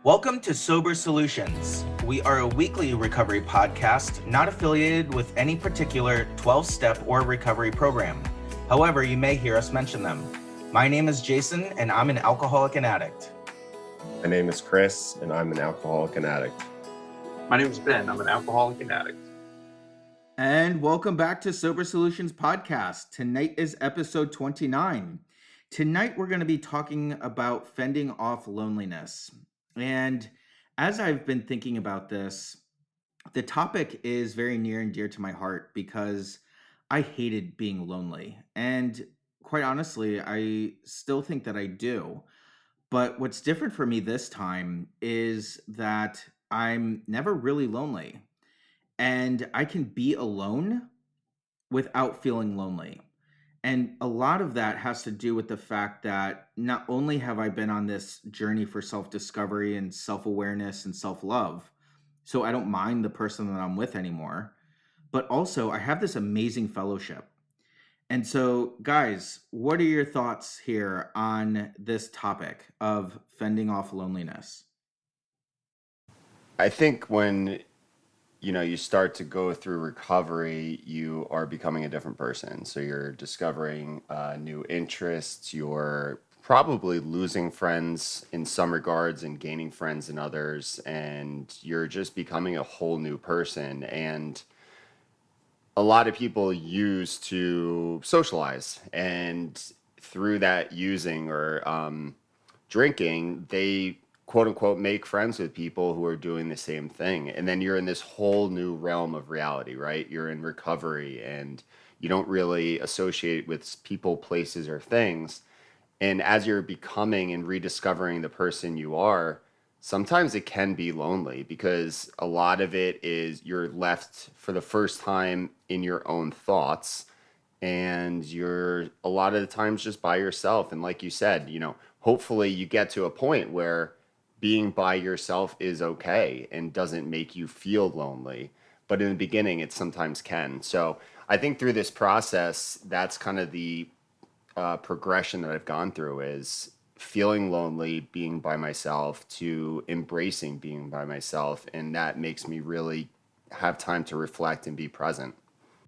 Welcome to Sober Solutions. We are a weekly recovery podcast not affiliated with any particular 12-step or recovery program. However, you may hear us mention them. My name is Jason, and I'm an alcoholic and addict. My name is Chris, and I'm an alcoholic and addict. My name is Ben. I'm an alcoholic and addict. And welcome back to Sober Solutions Podcast. Tonight is episode 29. Tonight we're going to be talking about fending off loneliness. And as I've been thinking about this, the topic is very near and dear to my heart because I hated being lonely. And quite honestly, I still think that I do. But what's different for me this time is that I'm never really lonely. And I can be alone without feeling lonely. And a lot of that has to do with the fact that not only have I been on this journey for self-discovery and self-awareness and self-love, so I don't mind the person that I'm with anymore, but also I have this amazing fellowship. And so, guys, what are your thoughts here on this topic of fending off loneliness? I think when you start to go through recovery, you are becoming a different person. So you're discovering new interests. You're probably losing friends in some regards and gaining friends in others, and you're just becoming a whole new person. And a lot of people use to socialize, and through that using or drinking, they quote unquote make friends with people who are doing the same thing. And then you're in this whole new realm of reality, right? You're in recovery and you don't really associate with people, places, or things. And as you're becoming and rediscovering the person you are, sometimes it can be lonely because a lot of it is you're left for the first time in your own thoughts, and you're a lot of the times just by yourself. And like you said, hopefully you get to a point where being by yourself is okay and doesn't make you feel lonely. But in the beginning, it sometimes can. So I think through this process, that's kind of the progression that I've gone through is feeling lonely, being by myself, to embracing being by myself. And that makes me really have time to reflect and be present.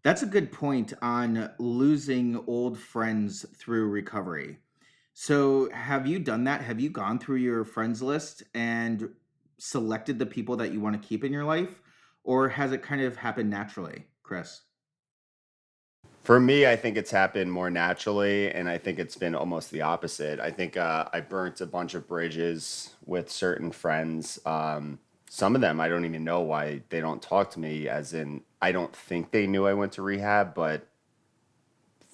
That's a good point on losing old friends through recovery. So, have you done that? Have you gone through your friends list and selected the people that you want to keep in your life? Or has it kind of happened naturally, Chris? For me, I think it's happened more naturally, and I think it's been almost the opposite. I think I burnt a bunch of bridges with certain friends. Some of them, I don't even know why they don't talk to me, as in, I don't think they knew I went to rehab, but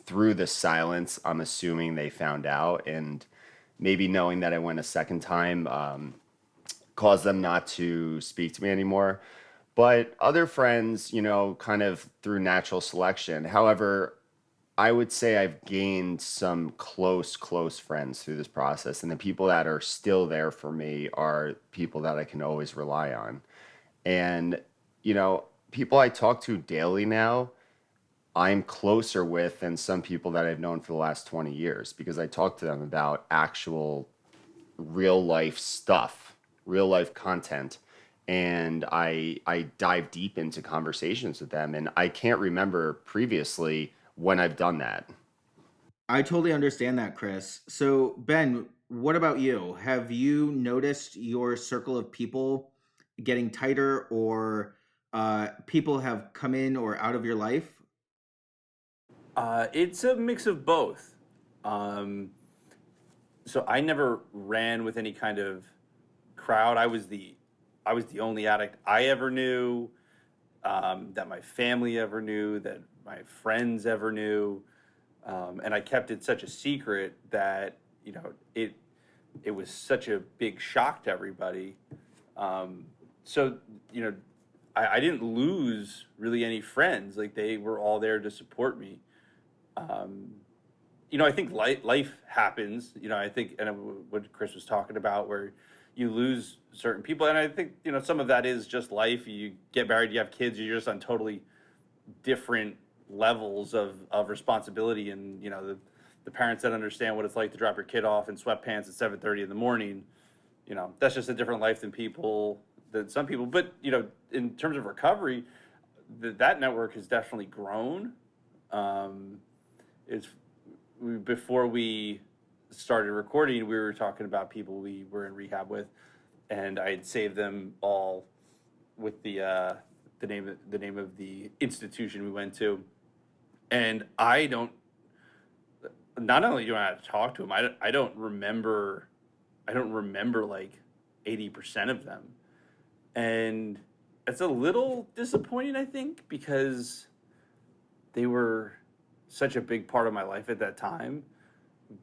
through the silence, I'm assuming they found out. And maybe knowing that I went a second time caused them not to speak to me anymore. But other friends, kind of through natural selection. However, I would say I've gained some close friends through this process. And the people that are still there for me are people that I can always rely on. And, people I talk to daily now, I'm closer with than some people that I've known for the last 20 years because I talk to them about actual real life stuff, real life content. And I dive deep into conversations with them. And I can't remember previously when I've done that. I totally understand that, Chris. So, Ben, what about you? Have you noticed your circle of people getting tighter, or people have come in or out of your life? It's a mix of both. Um, so I never ran with any kind of crowd. I was the only addict I ever knew, that my family ever knew, that my friends ever knew, and I kept it such a secret that it was such a big shock to everybody. Um, so you know, I didn't lose really any friends. Like they were all there to support me. Um, I think life happens. I think, and what Chris was talking about, where you lose certain people, and I think some of that is just life. You get married, you have kids, you're just on totally different levels of responsibility, and the parents that understand what it's like to drop your kid off in sweatpants at 7:30 in the morning, that's just a different life than some people. But, in terms of recovery, that network has definitely grown. Um, it's Before we started recording, we were talking about people we were in rehab with, and I had saved them all with the name of the institution we went to, and I don't. Not only do I have to talk to them, I don't remember. I don't remember like 80% of them, and it's a little disappointing, I think, because they were such a big part of my life at that time.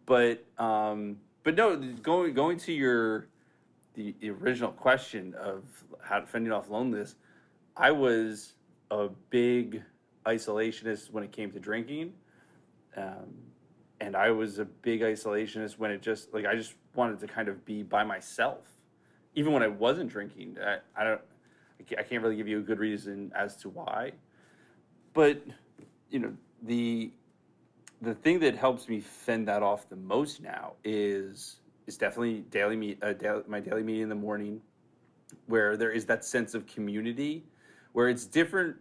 But no, going to the original question of how fending off loneliness, I was a big isolationist when it came to drinking, um, and I was a big isolationist when I just wanted to kind of be by myself, even when I wasn't drinking. I don't, I can't really give you a good reason as to why, but you know the the thing that helps me fend that off the most now is definitely my daily meeting in the morning, where there is that sense of community, where it's different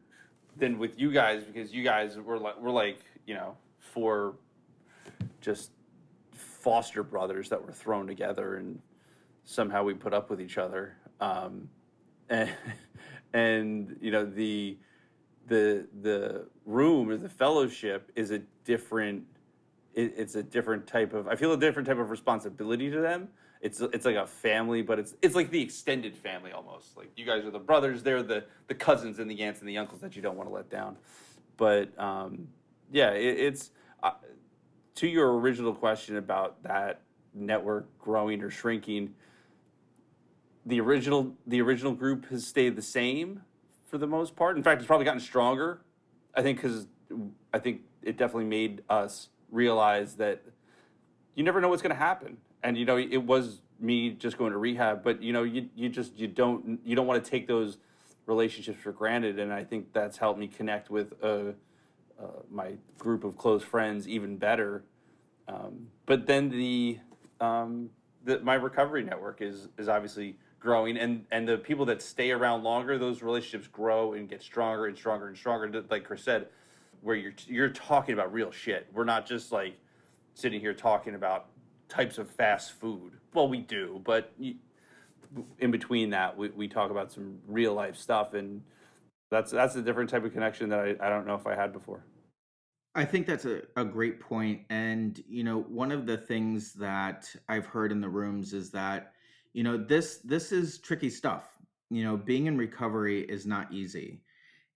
than with you guys, because you guys were like four just foster brothers that were thrown together, and somehow we put up with each other. And and the room or the fellowship is a different it's a different type of, I feel a different type of responsibility to them. It's like a family, but it's like the extended family almost. Like, you guys are the brothers, they're the cousins and the aunts and the uncles that you don't want to let down. But yeah, it's to your original question about that network growing or shrinking. The original group has stayed the same for the most part. In fact, it's probably gotten stronger. Because I think it definitely made us realize that you never know what's going to happen. And it was me just going to rehab, but you don't want to take those relationships for granted. And I think that's helped me connect with my group of close friends even better. But then my recovery network is obviously growing, and the people that stay around longer, those relationships grow and get stronger and stronger and stronger. Like Chris said, where you're talking about real shit. We're not just like sitting here talking about types of fast food. Well, we do, but in between that, we talk about some real life stuff, and that's a different type of connection that I don't know if I had before. I think that's a great point. And, one of the things that I've heard in the rooms is that, this is tricky stuff. Being in recovery is not easy.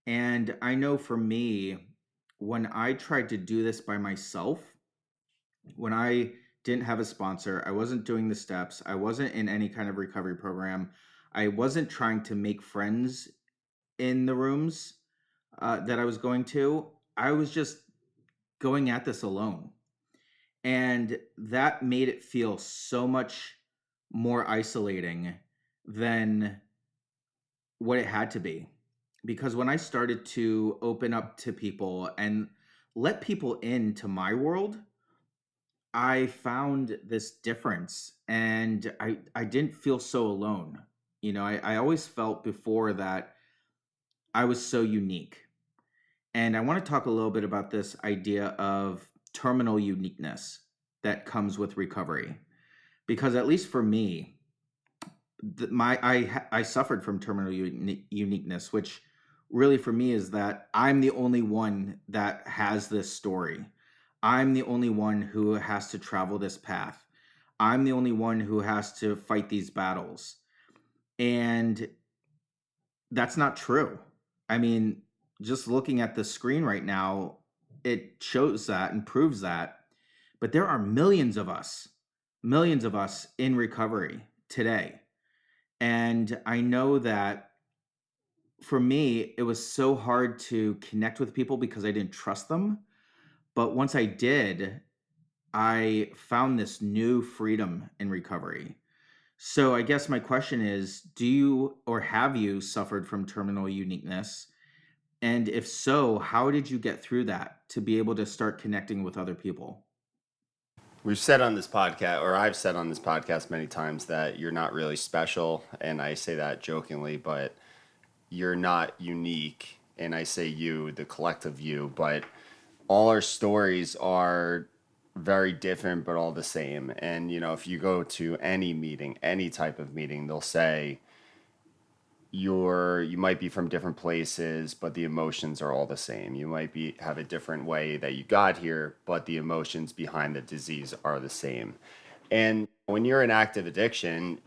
And I know for me, when I tried to do this by myself, when I didn't have a sponsor, I wasn't doing the steps, I wasn't in any kind of recovery program, I wasn't trying to make friends in the rooms that I was going to, I was just going at this alone. And that made it feel so much more isolating than what it had to be. Because when I started to open up to people and let people into my world, I found this difference, and I didn't feel so alone. I always felt before that I was so unique. And I want to talk a little bit about this idea of terminal uniqueness that comes with recovery. Because at least for me, I suffered from terminal uniqueness, which really for me is that I'm the only one that has this story. I'm the only one who has to travel this path. I'm the only one who has to fight these battles. And that's not true. I mean, just looking at the screen right now, it shows that and proves that. But there are millions of us in recovery today. And I know that for me, it was so hard to connect with people because I didn't trust them. But once I did, I found this new freedom in recovery. So I guess my question is, do you or have you suffered from terminal uniqueness? And if so, how did you get through that to be able to start connecting with other people? We've said on this podcast, or I've said on this podcast many times, that you're not really special. And I say that jokingly, but you're not unique. And I say you, the collective you, but all our stories are very different, but all the same. And, if you go to any meeting, any type of meeting, they'll say, you might be from different places, but the emotions are all the same. You might be have a different way that you got here, but the emotions behind the disease are the same. And when you're in active addiction,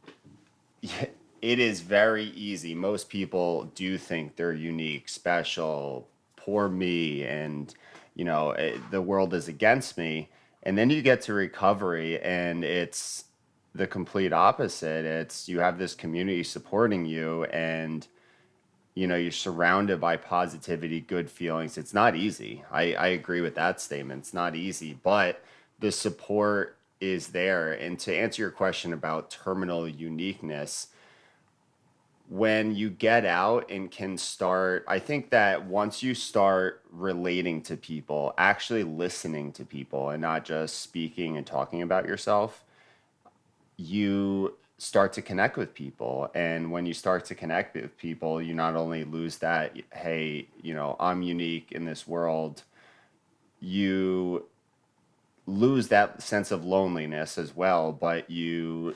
it is very easy. Most people do think they're unique, special, poor me, and the world is against me. And then you get to recovery, and it's the complete opposite. It's you have this community supporting you, and you're surrounded by positivity, good feelings. It's not easy. I agree with that statement. It's not easy, but the support is there. And to answer your question about terminal uniqueness, when you get out and can start, I think that once you start relating to people, actually listening to people and not just speaking and talking about yourself, you start to connect with people. And when you start to connect with people, you not only lose that, hey, I'm unique in this world, you lose that sense of loneliness as well, but you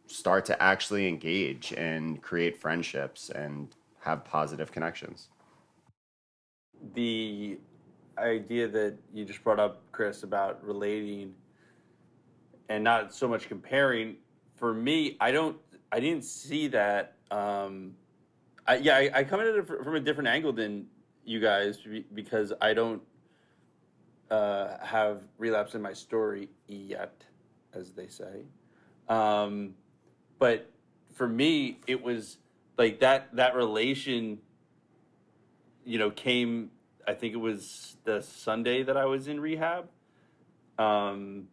start to actually engage and create friendships and have positive connections. The idea that you just brought up, Chris, about relating and not so much comparing, for me, I didn't see that. I come at it from a different angle than you guys because I don't have relapse in my story yet, as they say. Um, but for me, it was like that relation, came. I think it was the Sunday that I was in rehab. Um,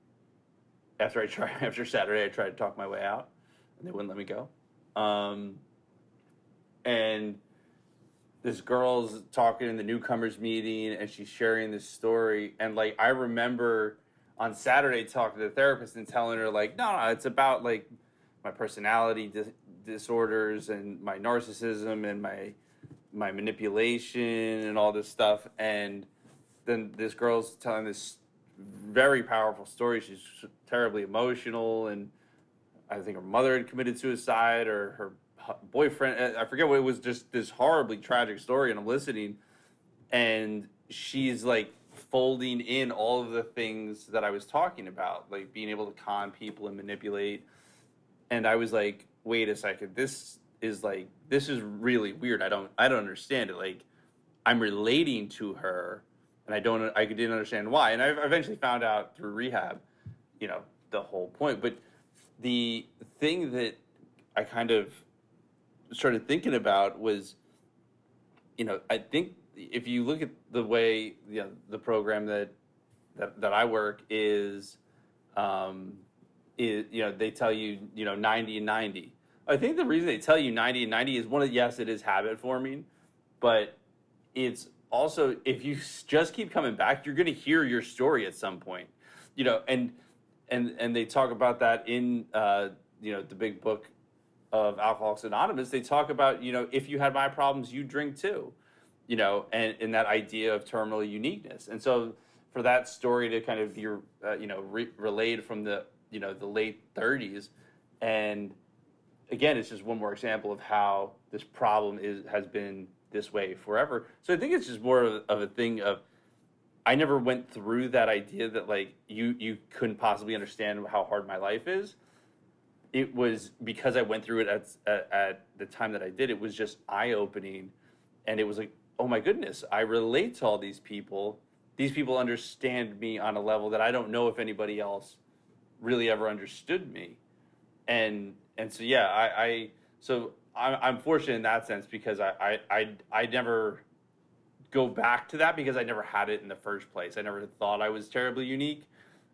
after Saturday, I tried to talk my way out, and they wouldn't let me go. Um, and this girl's talking in the newcomers meeting, and she's sharing this story, and like I remember on Saturday talking to the therapist and telling her like, no, it's about like my personality disorders and my narcissism and my manipulation and all this stuff, and then this girl's telling this very powerful story. She's terribly emotional, and I think her mother had committed suicide or her boyfriend. I forget what it was. Just this horribly tragic story, and I'm listening, and she's like folding in all of the things that I was talking about, like being able to con people and manipulate. And I was like, wait a second, this is really weird. I don't understand it. Like I'm relating to her, and I didn't understand why. And I eventually found out through rehab, the whole point. But the thing that I kind of started thinking about was, I think if you look at the way the program that I work um, they tell you 90 and 90. I think the reason they tell you 90 and 90 is yes, it is habit forming, but it's also if you just keep coming back, you're going to hear your story at some point, and they talk about that in the big book of Alcoholics Anonymous. They talk about if you had my problems, you drink too, and that idea of terminal uniqueness. And so for that story to kind of be relayed from the late 30s, and again, it's just one more example of how this problem has been this way forever. So I think it's just more of a thing of I never went through that idea that like you couldn't possibly understand how hard my life is. It was because I went through it at the time that I did. It was just eye opening, and it was like, oh my goodness, I relate to all these people. These people understand me on a level that I don't know if anybody else really ever understood me. And so yeah, I'm fortunate in that sense because I never go back to that because I never had it in the first place. I never thought I was terribly unique.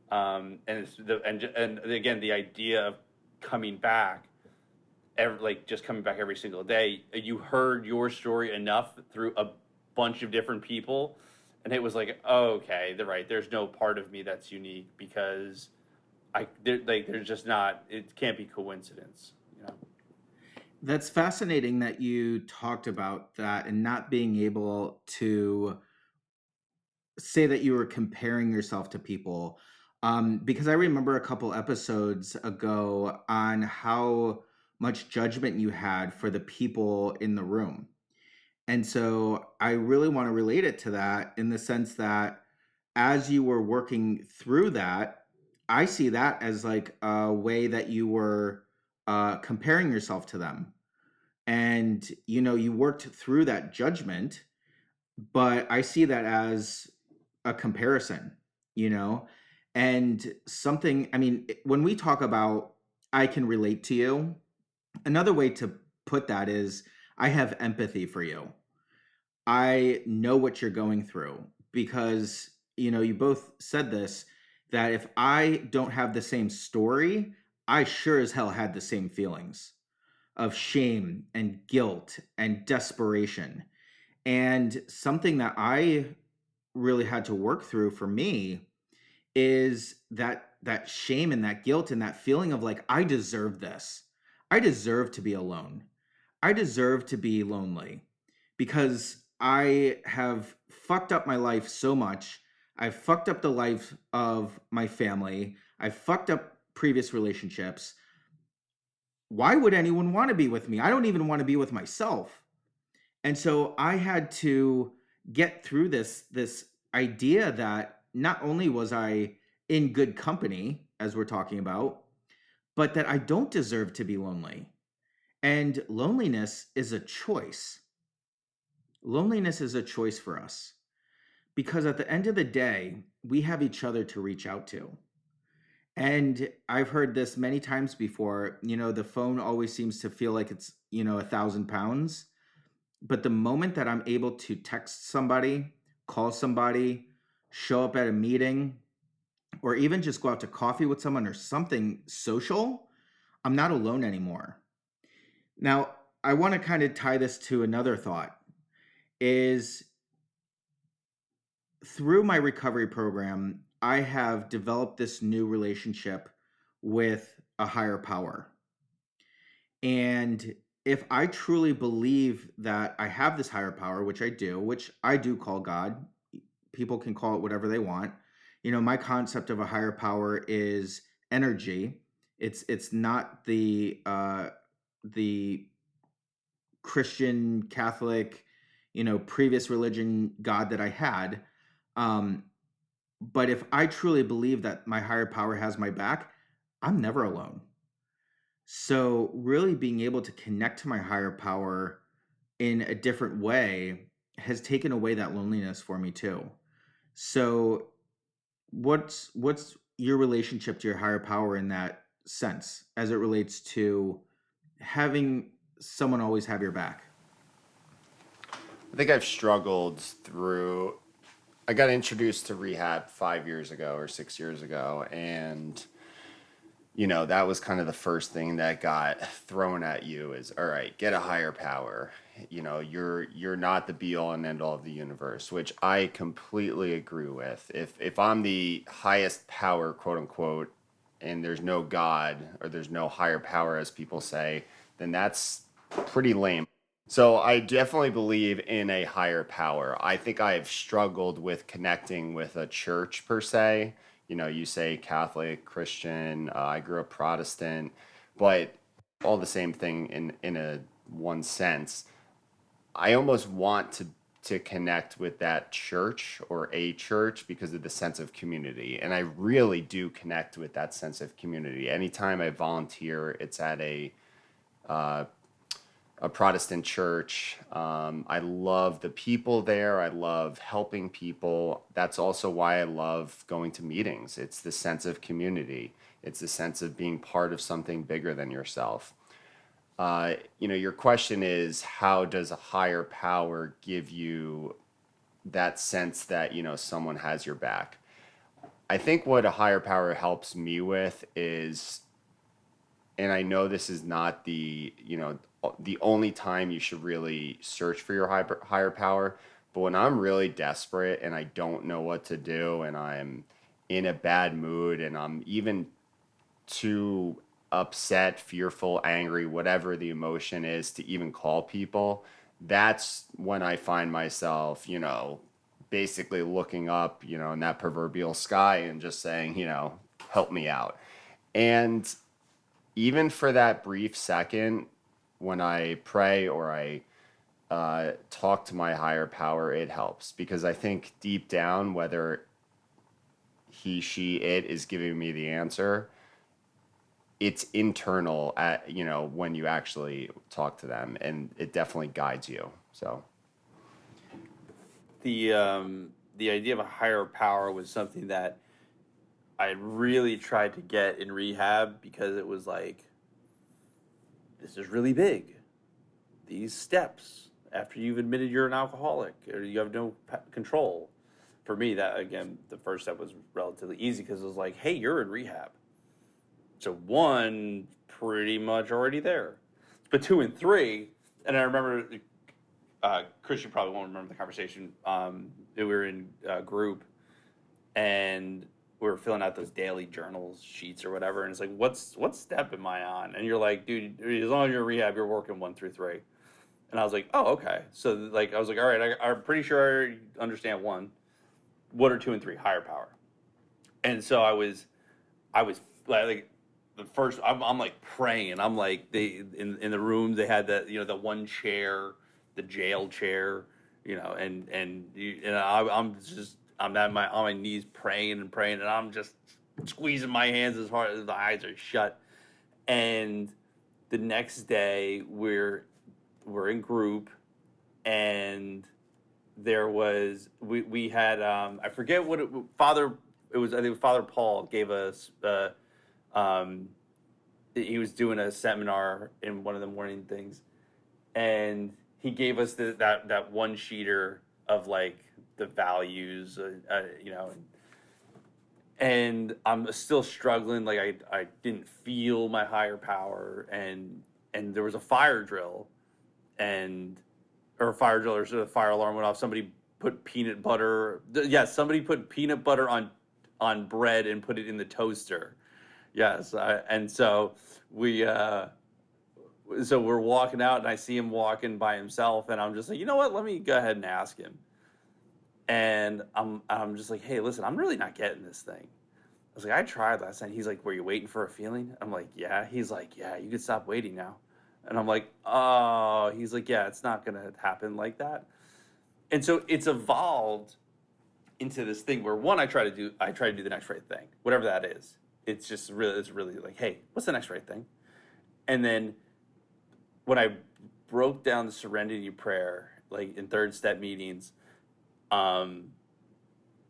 And again, the idea of coming back, just coming back every single day, you heard your story enough through a bunch of different people, and it was like, oh, okay, they're right. There's no part of me that's unique because there's just not, it can't be coincidence, you know. That's fascinating that you talked about that and not being able to say that you were comparing yourself to people. Because I remember a couple episodes ago on how much judgment you had for the people in the room. And so I really want to relate it to that in the sense that as you were working through that, I see that as like a way that you were comparing yourself to them. And, you worked through that judgment, but I see that as a comparison, you know, and something, I mean, when we talk about I can relate to you, another way to put that is I have empathy for you. I know what you're going through because, you both said this that if I don't have the same story, I sure as hell had the same feelings of shame and guilt and desperation. And something that I really had to work through for me is that shame and that guilt and that feeling of like I deserve this. I deserve to be alone. I deserve to be lonely because I have fucked up my life so much. I've fucked up the life of my family. I've fucked up previous relationships. Why would anyone want to be with me? I don't even want to be with myself. And so I had to get through this idea that not only was I in good company as we're talking about, but that I don't deserve to be lonely. And loneliness is a choice. Loneliness is a choice for us because at the end of the day, we have each other to reach out to. And I've heard this many times before, the phone always seems to feel like it's, 1,000 pounds. But the moment that I'm able to text somebody, call somebody, show up at a meeting, or even just go out to coffee with someone or something social, I'm not alone anymore. Now, I want to kind of tie this to another thought is through my recovery program, I have developed this new relationship with a higher power. And if I truly believe that I have this higher power, which I do call God, people can call it whatever they want. My concept of a higher power is energy. It's not the Christian Catholic, previous religion God that I had. Um, but if I truly believe that my higher power has my back, I'm never alone. So, really being able to connect to my higher power in a different way has taken away that loneliness for me too. So, what's your relationship to your higher power in that sense as it relates to having someone always have your back? I think I've struggled through. I got introduced to rehab 5 years ago or 6 years ago, and that was kind of the first thing that got thrown at you is, all right, get a higher power. You're not the be all and end all of the universe, which I completely agree with. If I'm the highest power, quote unquote, and there's no God or there's no higher power, as people say, then that's pretty lame. So I definitely believe in a higher power. I think I've struggled with connecting with a church per se. You say Catholic, Christian. I grew up Protestant, but all the same thing in a one sense. I almost want to connect with that church or a church because of the sense of community, and I really do connect with that sense of community. Anytime I volunteer, it's at a Protestant church. I love the people there. I love helping people. That's also why I love going to meetings. It's the sense of community. It's the sense of being part of something bigger than yourself. Your question is, how does a higher power give you that sense that, someone has your back? I think what a higher power helps me with is, and I know this is not the only time you should really search for your higher power, but when I'm really desperate and I don't know what to do and I'm in a bad mood and I'm even too upset, fearful, angry, whatever the emotion is, to even call people, that's when I find myself, basically looking up, in that proverbial sky and just saying, help me out. And even for that brief second, when I pray or I talk to my higher power, it helps because I think deep down, whether he, she, it is giving me the answer, it's internal at when you actually talk to them, and it definitely guides you. So The idea of a higher power was something that I really tried to get in rehab because it was like, this is really big. These steps after you've admitted you're an alcoholic or you have no control. For me, that again, the first step was relatively easy because it was like, hey, you're in rehab. So one, pretty much already there. But two and three, and I remember, Chris, you probably won't remember the conversation. We were in a group and we were filling out those daily journals sheets or whatever. And it's like, what step am I on? And you're like, dude, as long as you're in rehab, you're working 1 through 3. And I was like, oh, okay. So like, I was like, all right, I'm pretty sure I understand 1. What are 2 and 3? Higher power. And so I was like the first. I'm like praying. I'm like they in the room they had that the one chair, the jail chair, I'm on my knees praying and praying, and I'm just squeezing my hands as hard as the eyes are shut. And the next day we're in group, and there was we had I forget what Father it was. I think Father Paul gave us um, he was doing a seminar in one of the morning things, and he gave us that one sheeter of like the values, and I'm still struggling. Like I didn't feel my higher power, and there was a fire drill, and or a fire drill or sort of fire alarm went off. Somebody put peanut butter. Somebody put peanut butter on bread and put it in the toaster. Yes, and so we so we're walking out, and I see him walking by himself, and I'm just like, you know what? Let me go ahead and ask him. And I'm just like, hey, listen, I'm really not getting this thing. I was like, I tried last night. He's like, were you waiting for a feeling? I'm like, yeah. He's like, yeah, you could stop waiting now. And I'm like, oh. He's like, yeah, it's not gonna happen like that. And so it's evolved into this thing where one, I try to do the next right thing, whatever that is. It's really like, hey, what's the next right thing? And then when I broke down the serenity prayer, like in third step meetings, um,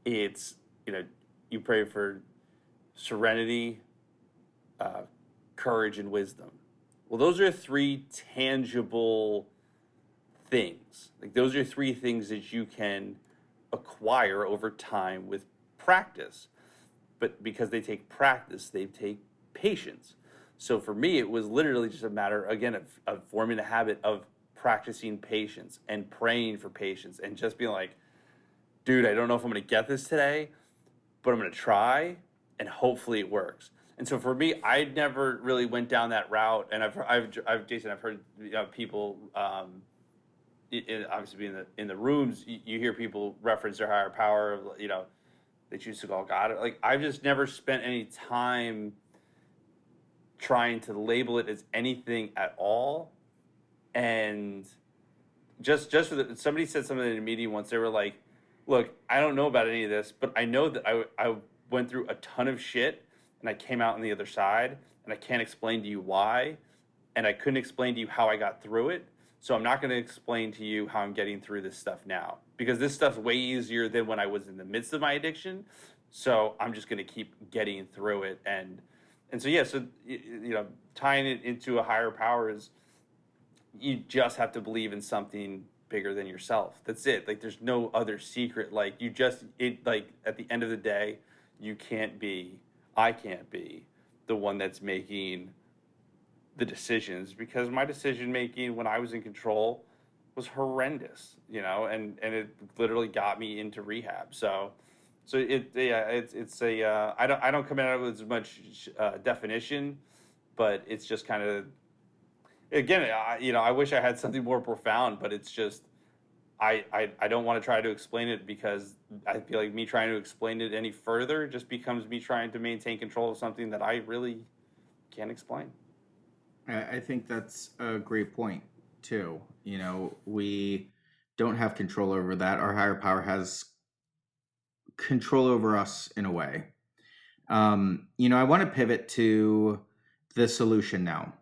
it's you pray for serenity, uh, courage, and wisdom. Well, those are 3 tangible things. Like those are 3 things that you can acquire over time with practice. But because they take practice, they take patience. So for me, it was literally just a matter, again, of forming a habit of practicing patience and praying for patience and just being like, dude, I don't know if I'm going to get this today, but I'm going to try and hopefully it works. And so for me, I never really went down that route. And Jason, I've heard people, obviously being in the rooms, you hear people reference their higher power, they choose to call God. Like I've just never spent any time trying to label it as anything at all. And just for somebody said something in a meeting once. They were like, "Look, I don't know about any of this, but I know that I went through a ton of shit, and I came out on the other side, and I can't explain to you why, and I couldn't explain to you how I got through it. So I'm not going to explain to you how I'm getting through this stuff now, because this stuff's way easier than when I was in the midst of my addiction. So I'm just going to keep getting through it." And so, yeah, so, tying it into a higher power is you just have to believe in something bigger than yourself. That's it. Like, there's no other secret. Like, like, at the end of the day, I can't be the one that's making the decisions, because my decision making when I was in control was horrendous, and it literally got me into rehab. So So it's a I don't come at it with as much definition, but it's just kind of, again, I wish I had something more profound, but it's just I don't want to try to explain it, because I feel like me trying to explain it any further just becomes me trying to maintain control of something that I really can't explain. I think that's a great point too. We don't have control over that. Our higher power has control over us in a way. I want to pivot to the solution now.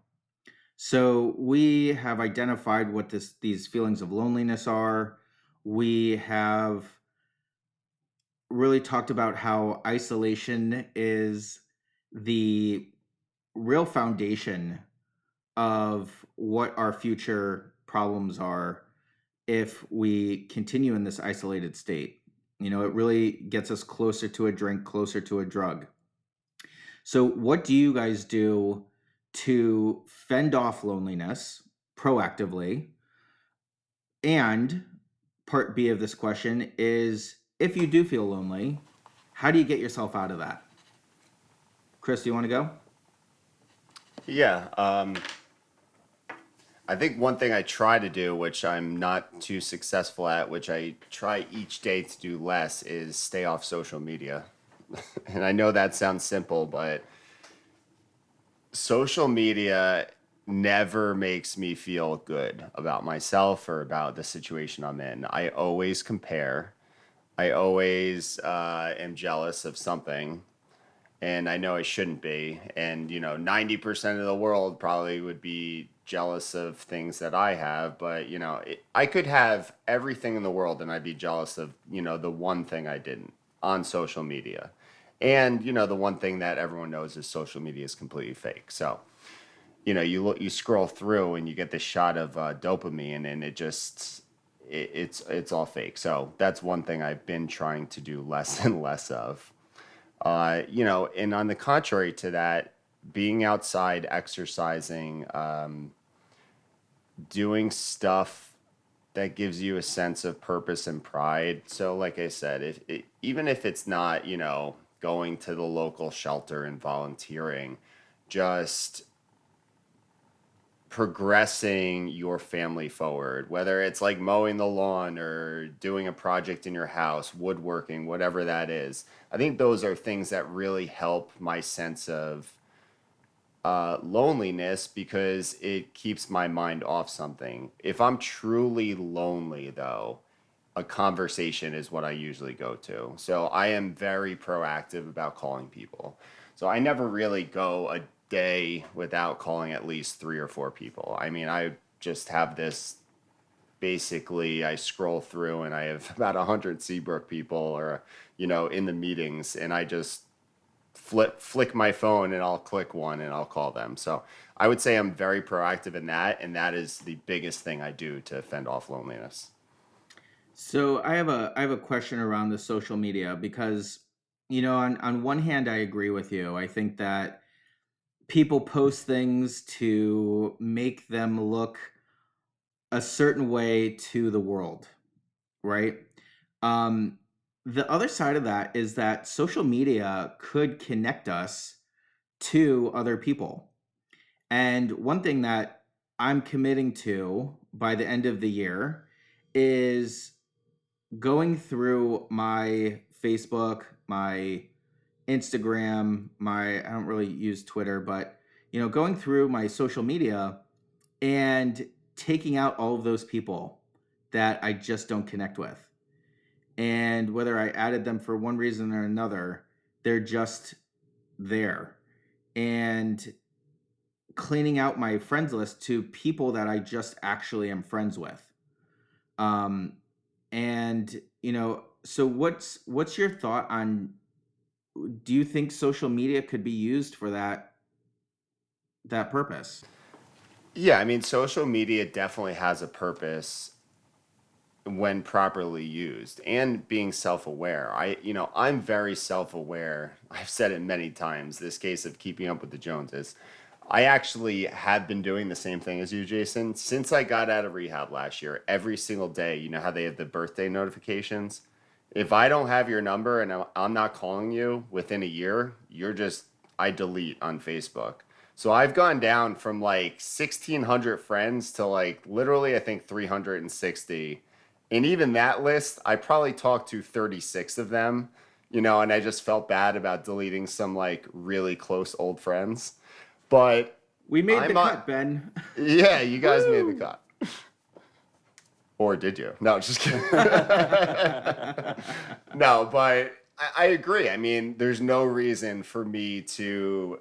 So we have identified what these feelings of loneliness are. We have really talked about how isolation is the real foundation of what our future problems are if we continue in this isolated state. It really gets us closer to a drink, closer to a drug. So, what do you guys do to fend off loneliness proactively? And part B of this question is, if you do feel lonely, how do you get yourself out of that? Chris, do you want to go? Yeah, I think one thing I try to do, which I'm not too successful at, which I try each day to do less, is stay off social media. And I know that sounds simple, but social media never makes me feel good about myself or about the situation I'm in. I always compare. I always am jealous of something, and I know I shouldn't be. And 90% of the world probably would be jealous of things that I have, but I could have everything in the world and I'd be jealous of the one thing I didn't on social media. And the one thing that everyone knows is social media is completely fake. So you scroll through and you get this shot of dopamine, and it's all fake. So that's one thing I've been trying to do less and less of. And on the contrary to that, being outside, exercising, doing stuff that gives you a sense of purpose and pride. So, like I said, even if it's not, going to the local shelter and volunteering, just progressing your family forward, whether it's like mowing the lawn or doing a project in your house, woodworking, whatever that is. I think those are things that really help my sense of loneliness, because it keeps my mind off something. If I'm truly lonely, though, a conversation is what I usually go to. So I am very proactive about calling people. So I never really go a day without calling at least 3 or 4 people. I mean, I just have this, basically I scroll through and I have about 100 Seabrook people, or in the meetings, and I just flick my phone and I'll click one and I'll call them. So I would say I'm very proactive in that, and that is the biggest thing I do to fend off loneliness. So I have a question around the social media, because on one hand I agree with you. I think that people post things to make them look a certain way to the world, right? Um, the other side of that is that social media could connect us to other people. And one thing that I'm committing to by the end of the year is going through my Facebook, my Instagram, I don't really use Twitter, but going through my social media and taking out all of those people that I just don't connect with. And whether I added them for one reason or another, they're just there. And cleaning out my friends list to people that I just actually am friends with. Um, and so what's your thought on, do you think social media could be used for that purpose? Yeah, I mean, social media definitely has a purpose when properly used, and being self-aware. I'm very self-aware. I've said it many times, this case of keeping up with the Joneses. I actually have been doing the same thing as you, Jason, since I got out of rehab last year. Every single day, you know how they have the birthday notifications? If I don't have your number and I'm not calling you within a year, I delete on Facebook. So I've gone down from like 1,600 friends to like literally, I think 360. And even that list, I probably talked to 36 of them, and I just felt bad about deleting some like really close old friends. But We made the I'm cut, Ben. yeah, you guys made the Woo! cut. Or did you? No, just kidding. No, but I agree. I mean, there's no reason for me to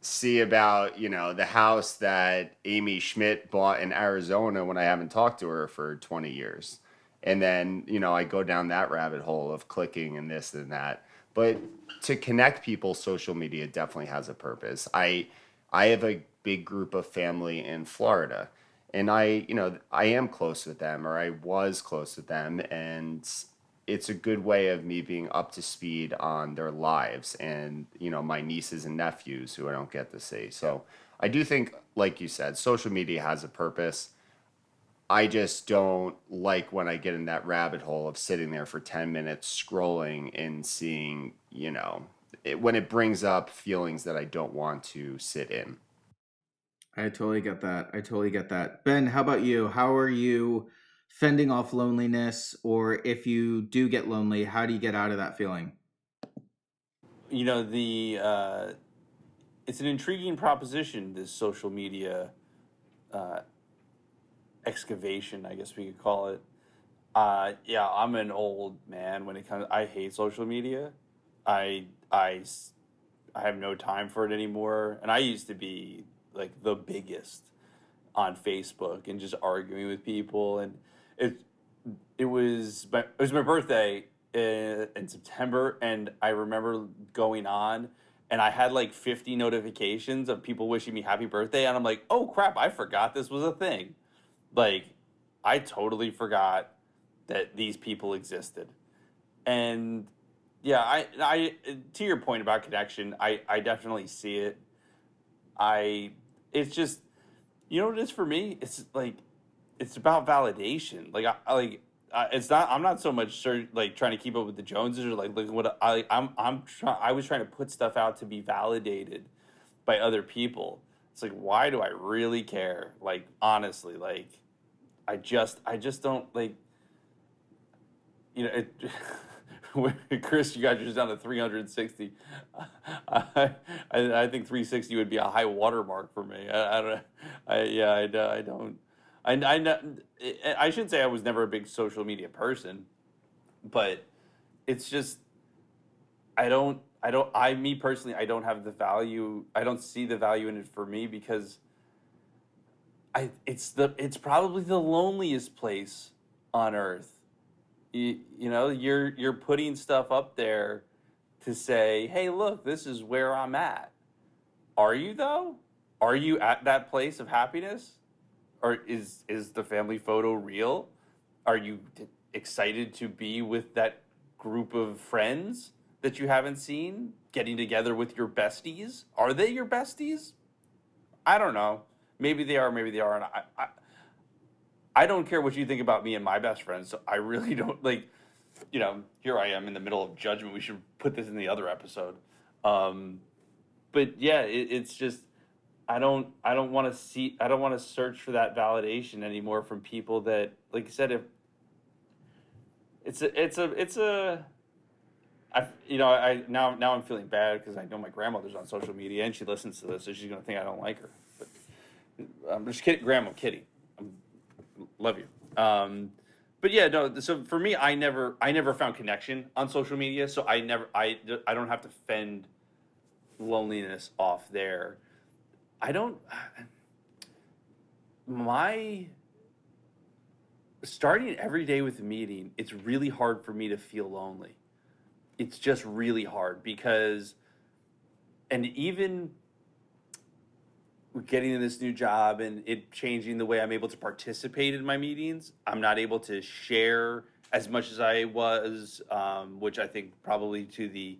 see about, the house that Amy Schmidt bought in Arizona when I haven't talked to her for 20 years. And then, I go down that rabbit hole of clicking and this and that. But to connect people, social media definitely has a purpose. I have a big group of family in Florida, and I am close with them, or I was close with them, and it's a good way of me being up to speed on their lives and my nieces and nephews who I don't get to see. So I do think, like you said, social media has a purpose. I just don't like when I get in that rabbit hole of sitting there for 10 minutes scrolling and seeing, when it brings up feelings that I don't want to sit in. I totally get that. I totally get that. Ben, how about you? How are you fending off loneliness? Or if you do get lonely, how do you get out of that feeling? The it's an intriguing proposition, this social media uh, excavation, I guess we could call it. Yeah, I'm an old man when it comes. I hate social media. I I s- I have no time for it anymore. And I used to be like the biggest on Facebook and just arguing with people. And it it was my birthday in September, and I remember going on, and I had like 50 notifications of people wishing me happy birthday, and I'm like, oh crap, I forgot this was a thing. Like, I totally forgot that these people existed. And yeah, I to your point about connection, I definitely see it. I it's just, you know what it is for me? It's like it's about validation. Like it's not. I'm not so much like trying to keep up with the Joneses or like looking what I was trying to put stuff out to be validated by other people. It's like, why do I really care? Like, honestly, like I just don't like, it. Chris, you guys are just down to 360. I think 360 would be a high watermark for me. I don't. Yeah, I don't. I should say I was never a big social media person, but it's just me personally, I don't have the value. I don't see the value in it for me because it's probably the loneliest place on earth. You're putting stuff up there to say, hey, look, this is where I'm at. Are you though? Are you at that place of happiness? Or is the family photo real? Are you excited to be with that group of friends that you haven't seen, getting together with your besties? Are they your besties? I don't know. Maybe they are, maybe they aren't. I don't care what you think about me and my best friends. So I really don't like, here I am in the middle of judgment. We should put this in the other episode. Um, but yeah, it's just I don't want to I don't want to search for that validation anymore from people that, like I said, if it's a I now I'm feeling bad because I know my grandmother's on social media and she listens to this, so she's gonna think I don't like her. But I'm just kidding, Grandma, Kitty. I'm, love you. But yeah, no. So for me, I never found connection on social media, so I don't have to fend loneliness off there. I don't. My starting every day with a meeting, it's really hard for me to feel lonely. It's just really hard because, and even getting in this new job and it changing the way I'm able to participate in my meetings, I'm not able to share as much as I was, which I think probably to the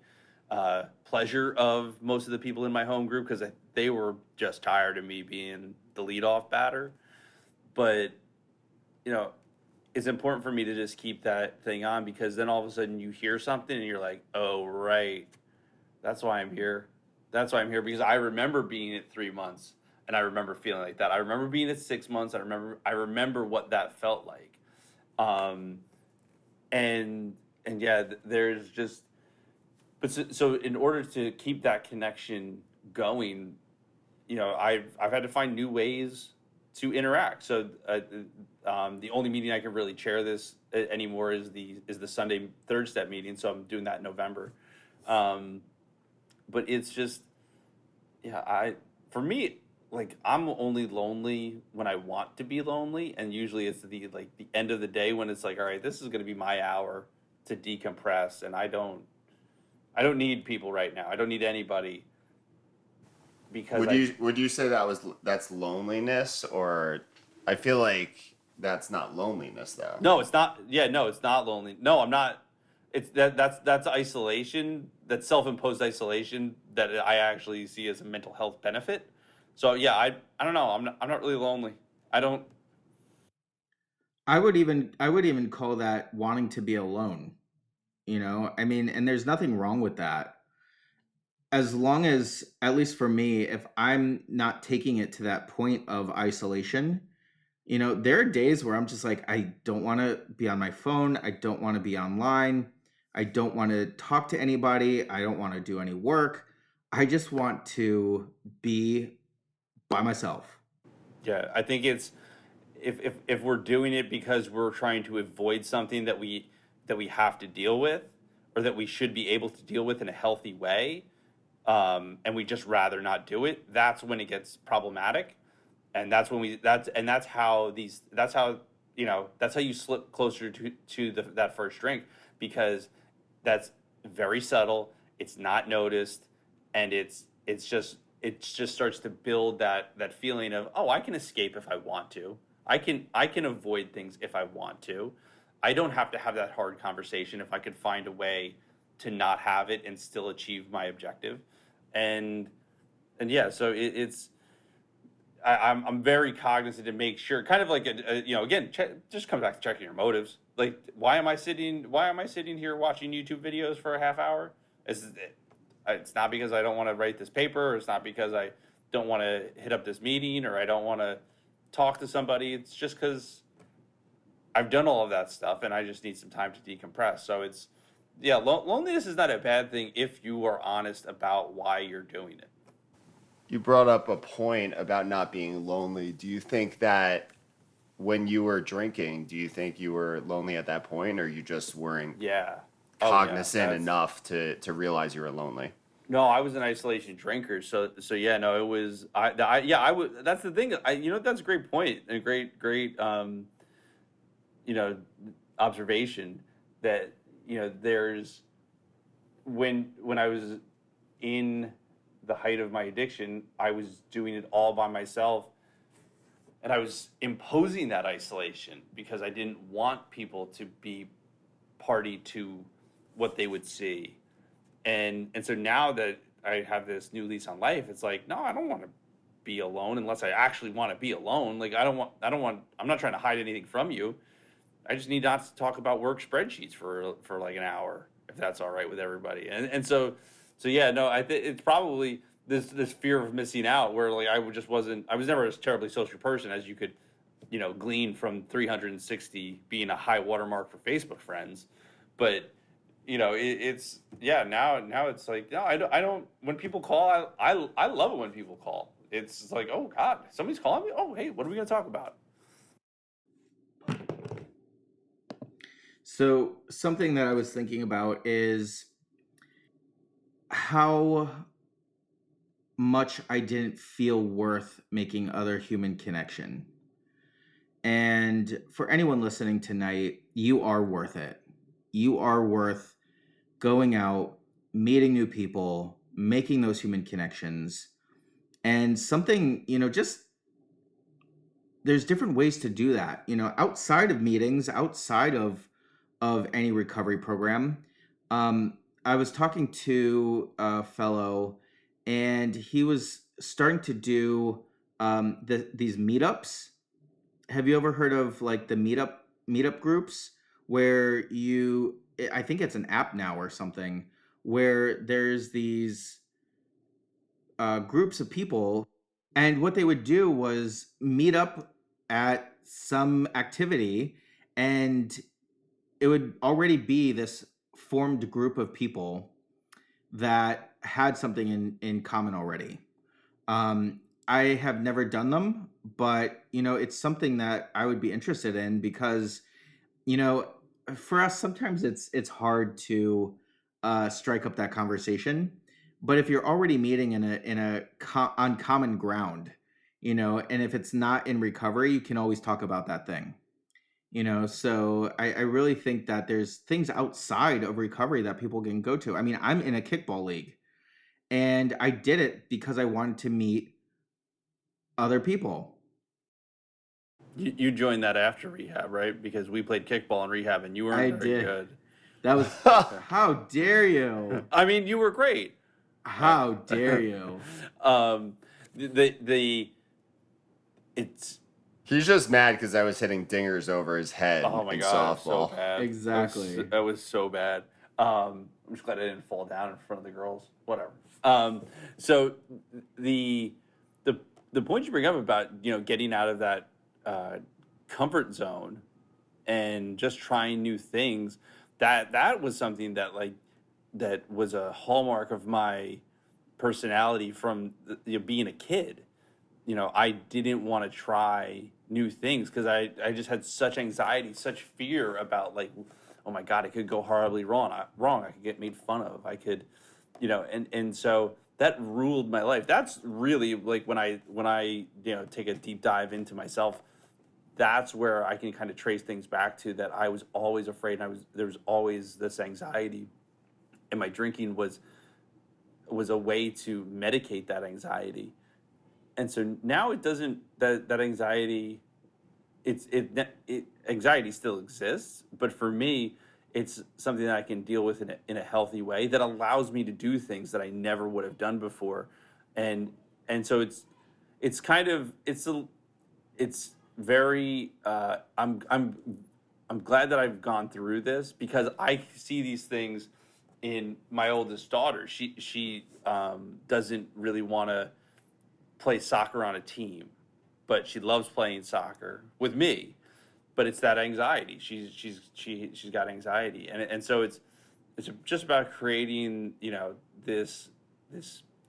pleasure of most of the people in my home group because they were just tired of me being the leadoff batter. But you know, it's important for me to just keep that thing on, because then all of a sudden you hear something and you're like, oh, right. That's why I'm here. That's why I'm here, because I remember being at 3 months and I remember feeling like that. I remember being at 6 months. I remember what that felt like. Um, and, and yeah, there's just, but so in order to keep that connection going, I've had to find new ways to interact. So the only meeting I can really chair this anymore is the Sunday third step meeting. So I'm doing that in November. Um, but it's just, yeah, for me, like, I'm only lonely when I want to be lonely, and usually it's the end of the day when it's like, all right, this is going to be my hour to decompress, and I don't need people right now. I don't need anybody, because Would you say that's loneliness, or I feel like that's not loneliness though. no, it's not. Yeah, no, it's not lonely. No, I'm not. It's that's isolation. That's self-imposed isolation that I actually see as a mental health benefit. So yeah, I don't know. I'm not really lonely. I don't. I would even call that wanting to be alone. I mean, and there's nothing wrong with that. As long as, at least for me, if I'm not taking it to that point of isolation, there are days where I'm just like, I don't want to be on my phone. I don't want to be online. I don't want to talk to anybody. I don't want to do any work. I just want to be by myself. Yeah, I think it's, if we're doing it because we're trying to avoid something that we have to deal with, or that we should be able to deal with in a healthy way, and we just rather not do it, that's when it gets problematic. And that's how you slip closer to that first drink, because that's very subtle, it's not noticed, and it just starts to build that feeling of, oh, I can escape if I want to. I can avoid things if I want to. I don't have to have that hard conversation if I could find a way to not have it and still achieve my objective. And and yeah, so it's, I'm very cognizant to make sure, kind of like again, just comes back to checking your motives. Like, why am I sitting here watching YouTube videos for a half hour? It's not because I don't want to write this paper, or it's not because I don't want to hit up this meeting, or I don't want to talk to somebody. It's just because I've done all of that stuff and I just need some time to decompress. So it's, yeah, loneliness is not a bad thing if you are honest about why you're doing it. You brought up a point about not being lonely. Do you think that when you were drinking, do you think you were lonely at that point, or you just weren't Yeah. Oh yeah. cognizant enough to realize you were lonely? No, I was an isolation drinker, so yeah, no, it was, yeah, I would. That's the thing. That's a great point, and a great you know observation, that there's, when I was in the height of my addiction, I was doing it all by myself, and I was imposing that isolation because I didn't want people to be party to what they would see. And so now that I have this new lease on life, it's like, no, I don't want to be alone unless I actually want to be alone. Like, I'm not trying to hide anything from you. I just need not to talk about work spreadsheets for like an hour, if that's all right with everybody. And so yeah, no, I think it's probably this fear of missing out, where like I was never a terribly social person, as you could glean from 360 being a high watermark for Facebook friends. But it's, yeah, now it's like, no, I don't when people call, I love it when people call. It's like, oh God, somebody's calling me. Oh, hey, what are we gonna talk about? So, something that I was thinking about is how much I didn't feel worth making other human connection. And for anyone listening tonight, you are worth it. You are worth going out, meeting new people, making those human connections. And something, just there's different ways to do that, outside of meetings, outside of any recovery program. I was talking to a fellow, and he was starting to do these meetups. Have you ever heard of like the meetup meetup groups where I think it's an app now or something, where there's these groups of people, and what they would do was meet up at some activity, and it would already be this formed group of people that had something in common already. I have never done them, but it's something that I would be interested in because, you know, for us sometimes it's hard to strike up that conversation. But if you're already meeting on common ground, and if it's not in recovery, you can always talk about that thing. So I really think that there's things outside of recovery that people can go to. I mean, I'm in a kickball league, and I did it because I wanted to meet other people. You joined that after rehab, right? Because we played kickball in rehab, and you weren't very good. That was how dare you? I mean, you were great. How dare you? It's. He's just mad because I was hitting dingers over his head. Oh my in God, softball. so bad. Exactly. That was so bad. I'm just glad I didn't fall down in front of the girls. Whatever. So the point you bring up about getting out of that comfort zone and just trying new things, that was something that was a hallmark of my personality from being a kid. I didn't want to try new things because I just had such anxiety, such fear about oh my God, it could go horribly wrong. I could get made fun of. I could, and so that ruled my life. That's really when I take a deep dive into myself. That's where I can kind of trace things back to that. I was always afraid. There was always this anxiety, and my drinking was a way to medicate that anxiety. And so now it doesn't, that anxiety, anxiety still exists, but for me, it's something that I can deal with in a healthy way that allows me to do things that I never would have done before. And so it's very, I'm glad that I've gone through this because I see these things in my oldest daughter. She doesn't really want to play soccer on a team, but she loves playing soccer with me. But it's that anxiety. She's got anxiety, and so it's just about creating this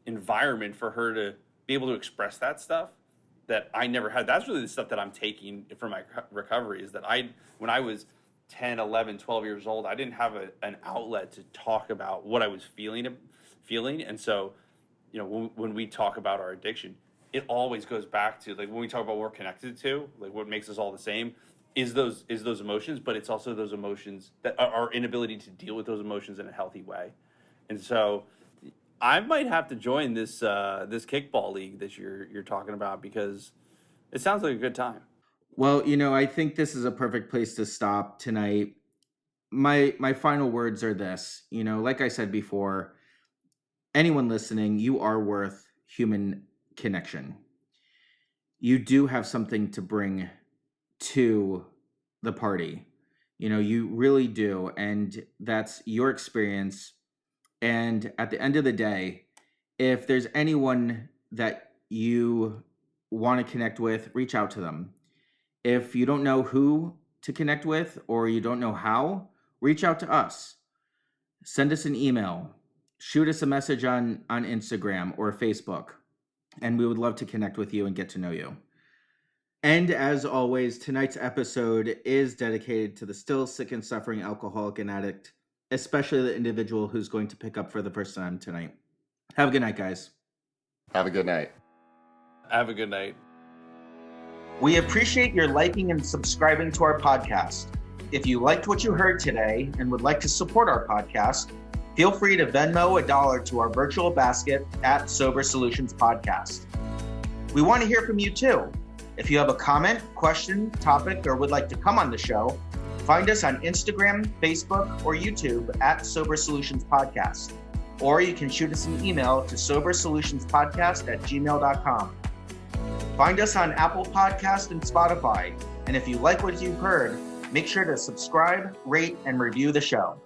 environment for her to be able to express that stuff that I never had. That's really the stuff that I'm taking from my recovery is that when I was 10, 11, 12 years old, I didn't have an outlet to talk about what I was feeling. And so, when we talk about our addiction, it always goes back to when we talk about what we're connected to, what makes us all the same is those emotions, but it's also those emotions that our inability to deal with those emotions in a healthy way. And so I might have to join this kickball league that you're talking about because it sounds like a good time. Well, I think this is a perfect place to stop tonight. My final words are this, like I said before, anyone listening, you are worth human connection. You do have something to bring to the party. You really do. And that's your experience. And at the end of the day, if there's anyone that you want to connect with, reach out to them. If you don't know who to connect with or you don't know how, reach out to us. Send us an email. Shoot us a message on Instagram or Facebook. And we would love to connect with you and get to know you. And as always, tonight's episode is dedicated to the still sick and suffering alcoholic and addict, especially the individual who's going to pick up for the first time tonight. Have a good night, guys. Have a good night. Have a good night. We appreciate your liking and subscribing to our podcast. If you liked what you heard today and would like to support our podcast, feel free to Venmo $1 to our virtual basket at Sober Solutions Podcast. We want to hear from you too. If you have a comment, question, topic, or would like to come on the show, find us on Instagram, Facebook, or YouTube at Sober Solutions Podcast. Or you can shoot us an email to sobersolutionspodcast@gmail.com. Find us on Apple Podcast and Spotify. And if you like what you've heard, Make sure to subscribe, rate, and review the show.